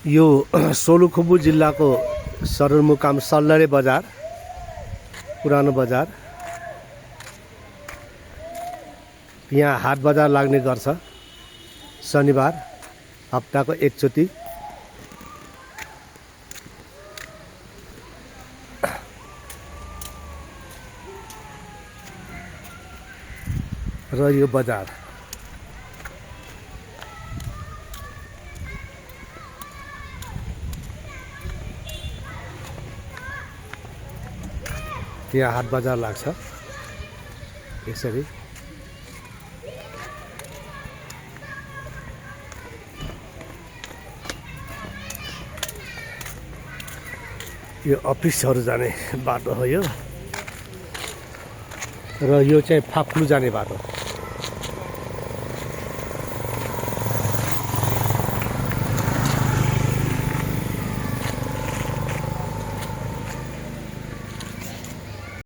यो सोलुखुम्बु जिल्लाको सदरमुकाम सल्लरे बजार, पुरानो बजार। यहाँ हाट बजार लाग्ने गर्छ शनिबार, हप्ताको एकचोटि। र यो बजार यहाँ हाट बजार लाग्छ यसरी। यो अफिसहरू जाने बाटो हो यो, र यो चाहिँ फाप्लु जाने बाटो।